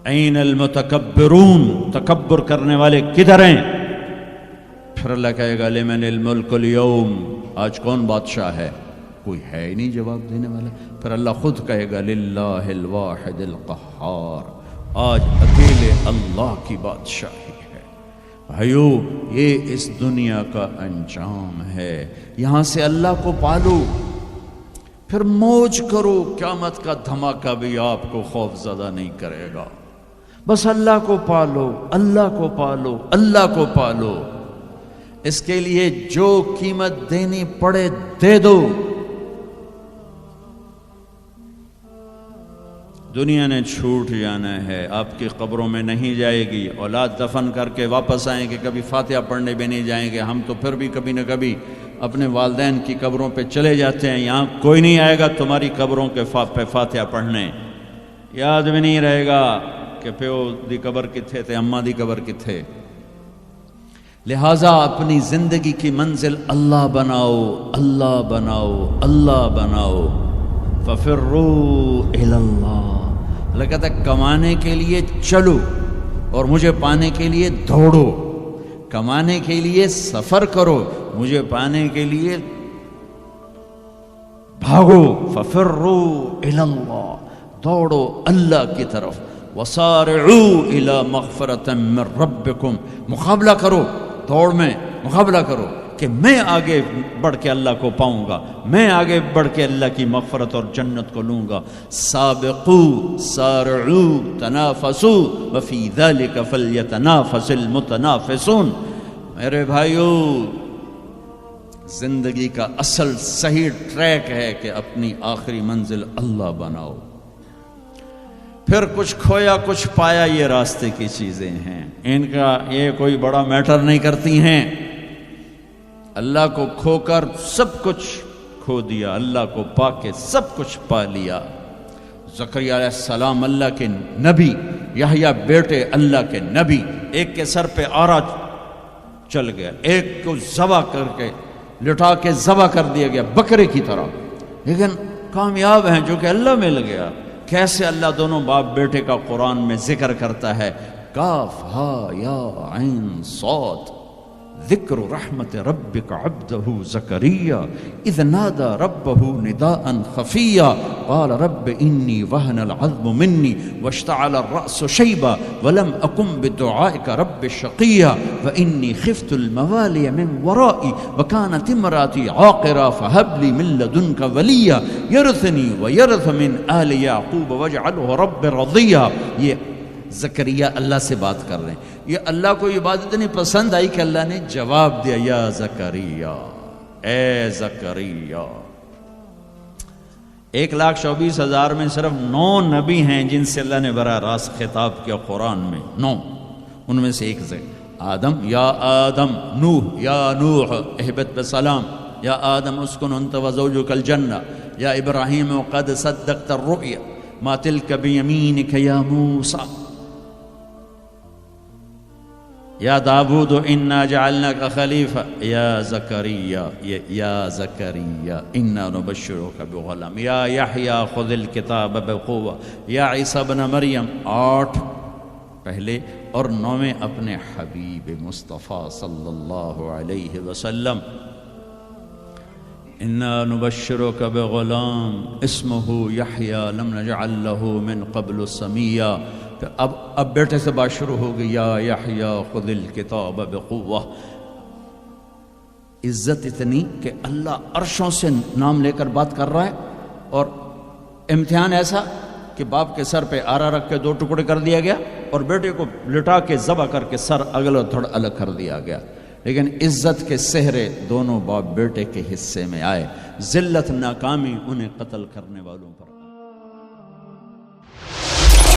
N المتکبرون، تکبر کرنے والے کدھر ہیں؟ پھر اللہ کہے گا لمن الملک اليوم، آج کون بادشاہ ہے؟ کوئی ہے ہی نہیں جواب دینے والا۔ پھر اللہ خود کہے گا للہ الواحد القہار، آج اکیلے اللہ کی بادشاہی ہے۔ بھائیو، یہ اس دنیا کا انجام ہے۔ یہاں سے اللہ کو پالو، پھر موج کرو، قیامت کا دھماکہ بھی آپ کو خوف زدہ نہیں کرے گا۔ بس اللہ کو پالو، اللہ کو پالو، اللہ کو پالو۔ اس کے لیے جو قیمت دینی پڑے دے دو۔ دنیا نے چھوٹ جانا ہے، آپ کی قبروں میں نہیں جائے گی۔ اولاد دفن کر کے واپس آئیں گے، کبھی فاتحہ پڑھنے بھی نہیں جائیں گے۔ ہم تو پھر بھی کبھی نہ کبھی اپنے والدین کی قبروں پہ چلے جاتے ہیں، یہاں کوئی نہیں آئے گا تمہاری قبروں کے پہ فاتحہ پڑھنے۔ یاد بھی نہیں رہے گا کہ پیو دی قبر کتھے تے، اماں دی قبر کتھے۔ لہٰذا اپنی زندگی کی منزل اللہ بناؤ، اللہ بناؤ، اللہ بناؤ۔ ففروا الی اللہ، اللہ کہتا ہے کمانے کے لیے چلو اور مجھے پانے کے لیے دوڑو، کمانے کے لیے سفر کرو، مجھے پانے کے لیے بھاگو۔ ففروا الی اللہ، دوڑو اللہ کی طرف۔ وسارعوا الی مغفرۃ من ربکم، مقابلہ کرو، دوڑ میں مقابلہ کرو کہ میں آگے بڑھ کے اللہ کو پاؤں گا، میں آگے بڑھ کے اللہ کی مغفرت اور جنت کو لوں گا۔ سابقوا سارعوا تنافسوا وفی ذلک فلیتنافس المتنافسون۔ میرے بھائیو، زندگی کا اصل صحیح ٹریک ہے کہ اپنی آخری منزل اللہ بناؤ۔ پھر کچھ کھویا کچھ پایا، یہ راستے کی چیزیں ہیں، ان کا یہ کوئی بڑا میٹر نہیں کرتی ہیں۔ اللہ کو کھو کر سب کچھ کھو دیا، اللہ کو پا کے سب کچھ پا لیا۔ زکریا علیہ السلام اللہ کے نبی، یحییٰ بیٹے اللہ کے نبی، ایک کے سر پہ آرا چل گیا، ایک کو ذبح کر کے لٹا کے ذبح کر دیا گیا بکرے کی طرح، لیکن کامیاب ہیں جو کہ اللہ مل گیا۔ کیسے اللہ دونوں باپ بیٹے کا قرآن میں ذکر کرتا ہے، کاف ہا یا عین صاد، ذکر رحمت ربک عبدہ زکریا اذ نادى ربہ نداء خفیا قال رب انی وہن العظم منی واشتعل الرأس شیبا ولم اکن بدعائک رب شقیا وانی خفت الموالی من ورائی وکانت امراتی عاقرا فہب لی من لدنک ولیا یرثنی ویرث من آل یعقوب واجعلہ رب رضیا۔ یہ زکریا اللہ سے بات کر رہے ہیں۔ یہ اللہ کو یہ بات اتنی پسند آئی کہ اللہ نے جواب دیا، یا زکریا، اے زکریا۔ 1,24,000 میں صرف 9 نبی ہیں جن سے اللہ نے براہ راست خطاب کیا قرآن میں، 9۔ ان میں سے ایک آدم، یا آدم، نوح، یا نوح اہبت بسلام، یا آدم اسکن انت وزوجک الجنہ، یا ابراہیم قد صدقت الرؤیا ما تلک بیمینک یا موسیٰ، یا داود انا جعلناک خلیفہ، یا زکریا، یا زکریا انا نبشرک بغلام، یا یحییٰ خذ الکتاب بقوہ، یا عیسیٰ ابن مریم۔ 8 پہلے اور 9 اپنے حبیب مصطفیٰ صلی اللہ علیہ وسلم۔ انا نبشرک بغلام اسمہ یحییٰ لم نجعل لہ من قبل سمیا۔ اب بیٹے سے بات شروع ہو گئی، یا یحییٰ خذ الکتاب بقوہ۔ عزت اتنی کہ اللہ عرشوں سے نام لے کر بات کر رہا ہے، اور امتحان ایسا کہ باپ کے سر پہ آرا رکھ کے 2 ٹکڑے کر دیا گیا اور بیٹے کو لٹا کے ذبح کر کے سر اگلا دھڑ الگ کر دیا گیا، لیکن عزت کے سہرے دونوں باپ بیٹے کے حصے میں آئے۔ ذلت ناکامی انہیں قتل کرنے والوں پر